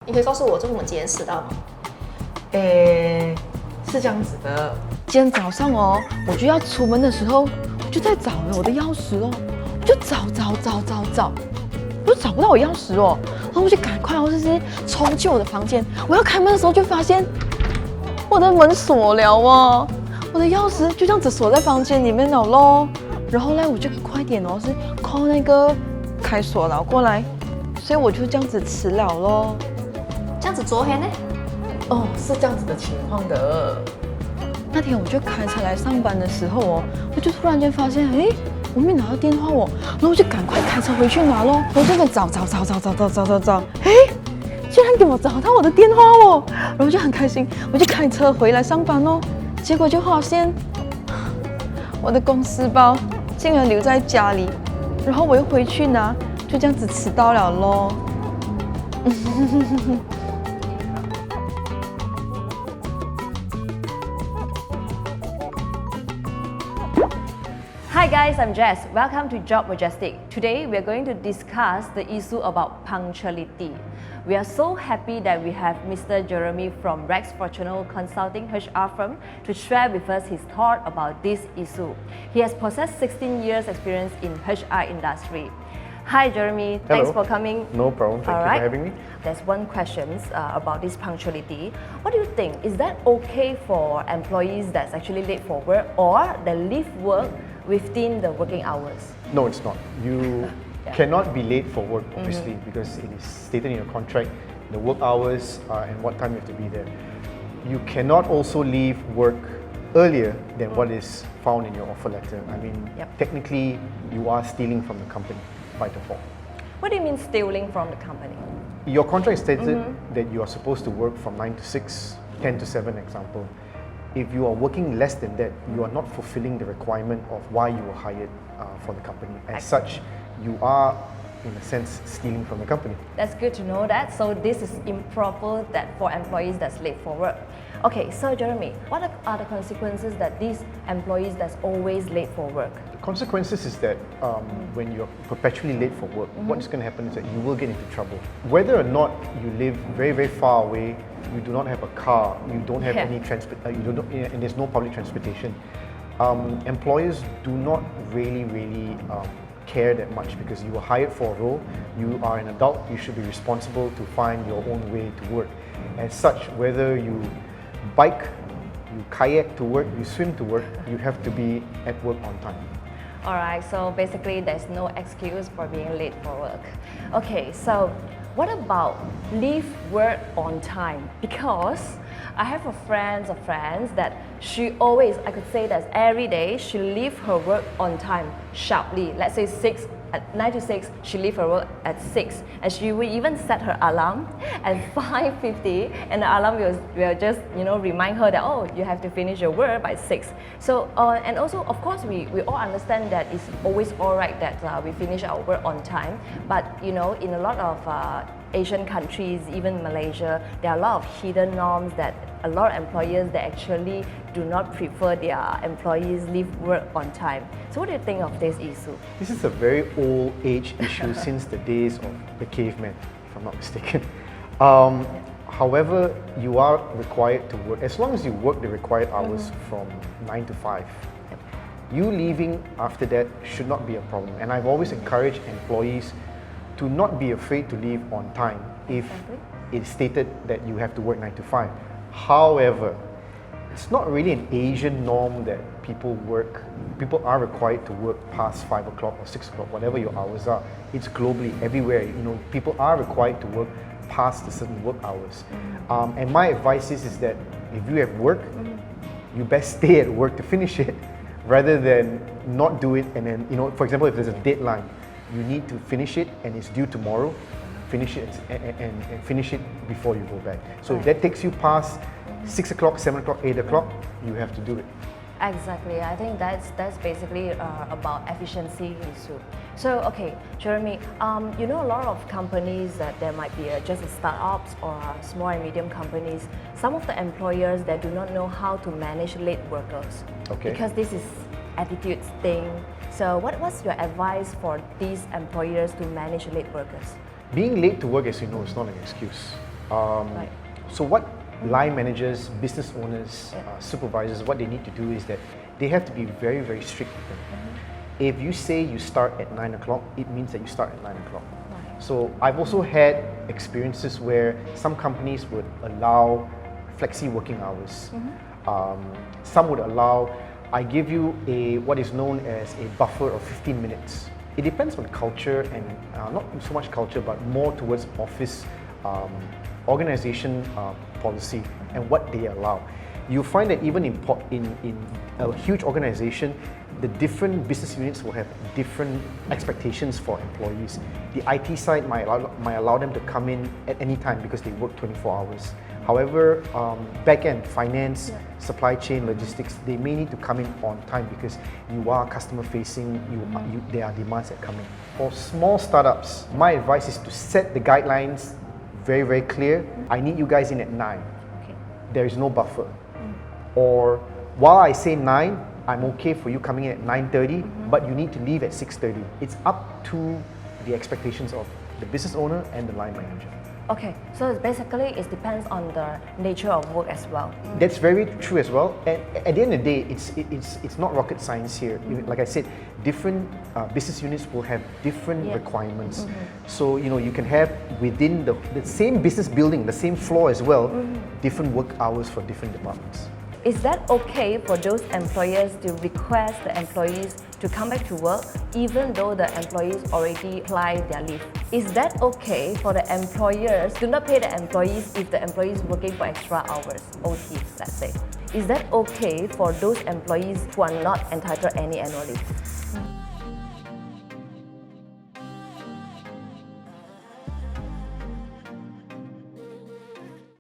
你可以告诉我为什么今天迟到吗？是这样子的，今天早上哦，我就要出门的时候，我就在找我的钥匙哦，我就找，我就找不到我钥匙哦，然后我就赶快就是冲进我的房间，我要开门的时候就发现我的门锁了哦，我的钥匙就这样子锁在房间里面了咯，然后呢，我就快点哦，是 call 那个开锁佬过来，所以我就这样子迟了咯。这样子昨天呢？哦，是这样子的情况的。那天我就开车来上班的时候哦，我就突然间发现，我没拿到电话哦，然后我就赶快开车回去拿咯。我就在找，居然给我找到我的电话哦，然后我就很开心，我就开车回来上班哦。结果就发现我的公司包竟然留在家里，然后我又回去拿，就这样子迟到了咯。Hi guys, I'm Jess. Welcome to Job Majestic. Today we are going to discuss the issue about punctuality. We are so happy that we have Mr. Jeremy from Rex Fortuna Consulting HR firm to share with us his thought about this issue. He has possessed 16 years experience in HR industry. Hi Jeremy, thanks for coming. No problem, thank you for having me. There's one question about this punctuality. What do you think? Is that okay for employees that's actually late for work or they leave work within the working hours? No, it's not. You cannot be late for work, obviously, because it is stated in your contract, the work hours and what time you have to be there. You cannot also leave work earlier than what is found in your offer letter. I mean, technically, you are stealing from the company by default. What do you mean stealing from the company? Your contract stated that you are supposed to work from 9 to 6, 10 to 7, example. If you are working less than that, you are not fulfilling the requirement of why you were hired for the company. As such, you are, in a sense, stealing from the company. That's good to know that. So this is improper that for employees that's late for work. Okay, so Jeremy, what are the consequences that these employees that's always late for work? The consequences is that when you're perpetually late for work, what's going to happen is that you will get into trouble. Whether or not you live very, very far away, you do not have a car, you don't have any transport, and there's no public transportation. Employers do not really care that much because you were hired for a role, you are an adult, you should be responsible to find your own way to work. As such, whether you bike, you kayak to work, you swim to work, you have to be at work on time. Alright, so basically there's no excuse for being late for work. Okay, so what about leave work on time? Because I have a friend that she always, I could say that every day she leave her work on time sharply. Let's say 9 to 6, she leave her work at 6, and she will even set her alarm at 5:50, and the alarm will just remind her that you have to finish your work by 6. So and also of course we all understand that it's always alright that we finish our work on time, but in a lot of Asian countries, even Malaysia, there are a lot of hidden norms that a lot of employers that actually do not prefer their employees leave work on time. So what do you think of this issue? This is a very old age issue since the days of the cavemen, if I'm not mistaken. However, you are required to work, as long as you work the required hours from 9 to 5. You leaving after that should not be a problem. And I've always encouraged employees to not be afraid to leave on time if it's stated that you have to work 9 to 5. However, it's not really an Asian norm that people are required to work past 5 o'clock or 6 o'clock, whatever your hours are. It's globally, everywhere. People are required to work past the certain work hours. And my advice is that if you have work, you best stay at work to finish it rather than not do it and then, for example, if there's a deadline, you need to finish it and it's due tomorrow, finish it and finish it before you go back. So if that takes you past 6 o'clock, 7 o'clock, 8 o'clock, you have to do it. Exactly, I think that's basically about efficiency issue. So okay, Jeremy, a lot of companies that there might be just startups or small and medium companies. Some of the employers that do not know how to manage late workers. Okay. Because this is attitude thing. So what's your advice for these employers to manage late workers? Being late to work, as you know, is not an excuse. Right. So what line managers, business owners, supervisors, what they need to do is that they have to be very, very strict with them. If you say you start at 9 o'clock, it means that you start at 9 o'clock. Right. So I've also had experiences where some companies would allow flexi working hours. Some would allow, I give you what is known as a buffer of 15 minutes. It depends on culture and not so much culture, but more towards office organization policy and what they allow. You'll find that even in a huge organization, the different business units will have different expectations for employees. The IT side might allow them to come in at any time because they work 24 hours. However, back-end, finance, supply chain, logistics, they may need to come in on time because you are customer-facing, there are demands that come in. For small startups, my advice is to set the guidelines very, very clear. I need you guys in at 9. Okay. There is no buffer. Or while I say 9, I'm okay for you coming in at 9:30, but you need to leave at 6:30. It's up to the expectations of the business owner and the line manager. Okay, so basically it depends on the nature of work as well. That's very true as well. And at the end of the day, it's not rocket science here. Like I said, different business units will have different requirements. So you can have within the same business building, the same floor as well, different work hours for different departments. Is that okay for those employers to request the employees to come back to work even though the employees already applied their leave? Is that okay for the employers to not pay the employees if the employees working for extra hours, OT, let's say? Is that okay for those employees who are not entitled any annual leave?